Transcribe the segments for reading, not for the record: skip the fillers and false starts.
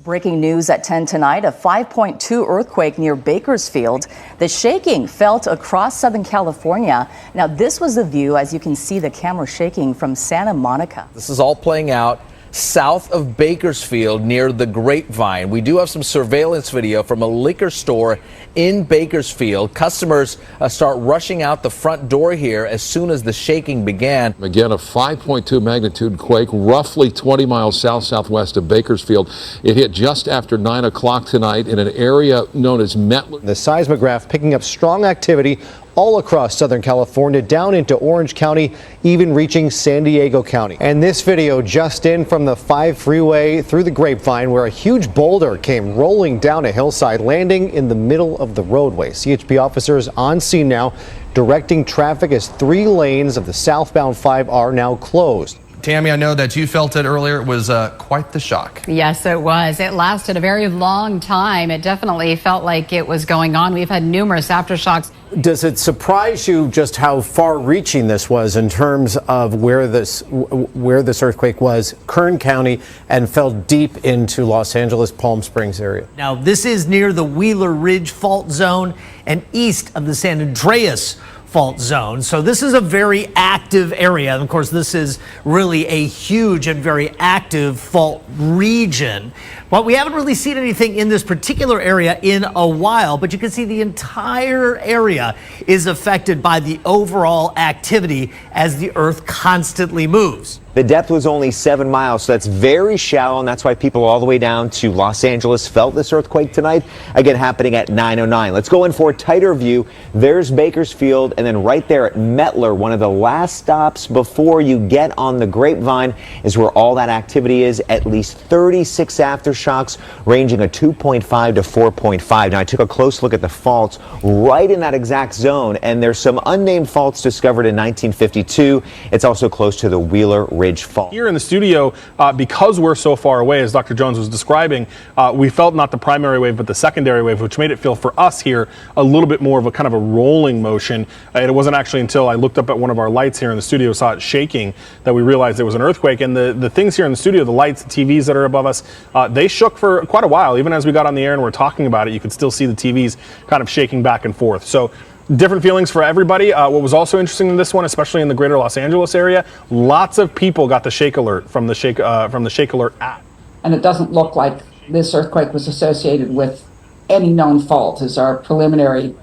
Breaking news at 10 tonight, a 5.2 earthquake near Bakersfield. The shaking felt across Southern California. Now, this was the view, as you can see the camera shaking from Santa Monica. This is all playing out south of Bakersfield near the Grapevine. We do have some surveillance video from a liquor store in Bakersfield. Customers start rushing out the front door here as soon as the shaking began. Again, a 5.2 magnitude quake roughly 20 miles south-southwest of Bakersfield. It hit just after 9 o'clock tonight in an area known as Mettler. The seismograph picking up strong activity all across Southern California, down into Orange County, even reaching San Diego County. And this video just in from the 5 freeway through the Grapevine, where a huge boulder came rolling down a hillside, landing in the middle of the roadway. CHP officers on scene now, directing traffic as 3 lanes of the southbound 5 are now closed. Tammy, I know that you felt it earlier. It was quite the shock. Yes, it was. It lasted a very long time. It definitely felt like it was going on. We've had numerous aftershocks. Does it surprise you just how far-reaching this was in terms of where this earthquake was, Kern County, and fell deep into Los Angeles, Palm Springs area? Now, this is near the Wheeler Ridge fault zone and east of the San Andreas fault zone. So this is a very active area. And of course, this is really a huge and very active fault region. But we haven't really seen anything in this particular area in a while, but you can see the entire area is affected by the overall activity as the earth constantly moves. The depth was only 7 miles, so that's very shallow, and that's why people all the way down to Los Angeles felt this earthquake tonight, again happening at 9:09. Let's go in for a tighter view. There's Bakersfield, and then right there at Mettler, one of the last stops before you get on the Grapevine is where all that activity is. At least 36 aftershocks ranging a 2.5 to 4.5. Now, I took a close look at the faults right in that exact zone, and there's some unnamed faults discovered in 1952. It's also close to the Wheeler Ridge fault. Here in the studio, because we're so far away, as Dr. Jones was describing, we felt not the primary wave but the secondary wave, which made it feel for us here a little bit more of a kind of a rolling motion. It wasn't actually until I looked up at one of our lights here in the studio, saw it shaking, that we realized it was an earthquake. And the things here in the studio, the lights, the TVs that are above us, they shook for quite a while. Even as we got on the air and we're talking about it, you could still see the TVs kind of shaking back and forth. So different feelings for everybody. What was also interesting in this one, especially in the greater Los Angeles area, lots of people got the shake alert from the shake alert app. And it doesn't look like this earthquake was associated with any known fault, is our preliminary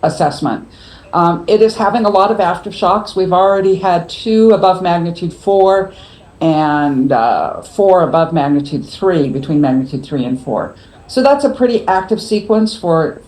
assessment. It is having a lot of aftershocks. We've already had 2 above magnitude 4 and 4 above magnitude 3, between magnitude 3 and 4. So that's a pretty active sequence for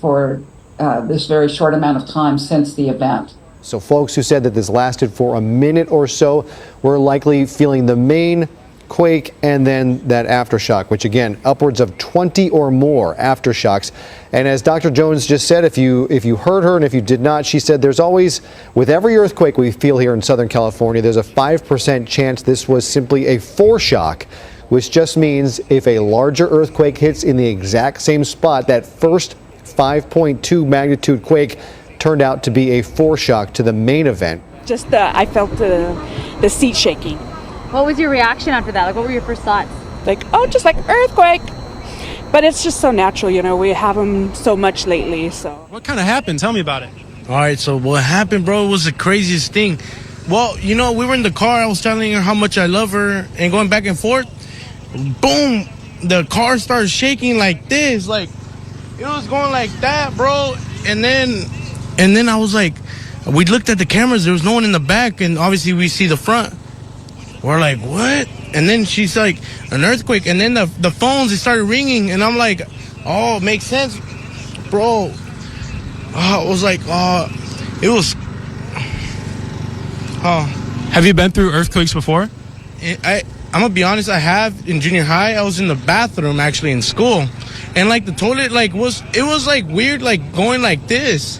this very short amount of time since the event. So folks who said that this lasted for a minute or so were likely feeling the main quake and then that aftershock, which again, upwards of 20 or more aftershocks. And as Dr. Jones just said, if you heard her and if you did not, she said there's always, with every earthquake we feel here in Southern California, there's a 5% chance this was simply a foreshock, which just means if a larger earthquake hits in the exact same spot, that first 5.2 magnitude quake turned out to be a foreshock to the main event. Just I felt the seat shaking. What was your reaction after that? Like, what were your first thoughts? Like, oh, just like earthquake. But it's just so natural, you know, we have them so much lately, so. What kind of happened? Tell me about it. All right, so what happened, bro, was the craziest thing. Well, you know, we were in the car. I was telling her how much I love her and going back and forth. Boom, the car started shaking like this, like, it was going like that, bro. And then I was like, we looked at the cameras. There was no one in the back, and obviously we see the front. We're like, what? And then she's like, an earthquake. And then the phones, they started ringing, and I'm like, oh, it makes sense, bro. I was like, it was. Have you been through earthquakes before? I'm gonna be honest, I have. In junior high, I was in the bathroom actually in school. And like the toilet it was like weird, like going like this.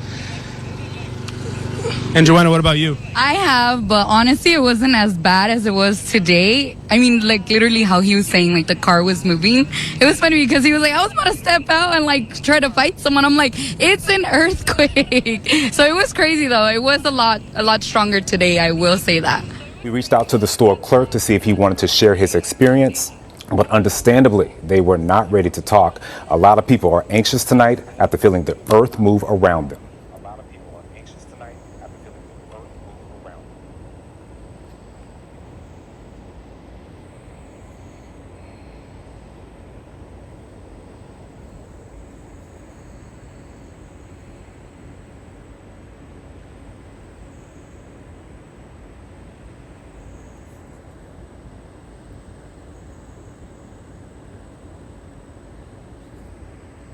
And Joanna, what about you? I have, but honestly, it wasn't as bad as it was today. I mean, like literally how he was saying, like the car was moving. It was funny because he was like, I was about to step out and like try to fight someone. I'm like, it's an earthquake. So it was crazy though. It was a lot stronger today. I will say that. We reached out to the store clerk to see if he wanted to share his experience. But understandably, they were not ready to talk. A lot of people are anxious tonight after feeling the earth move around them.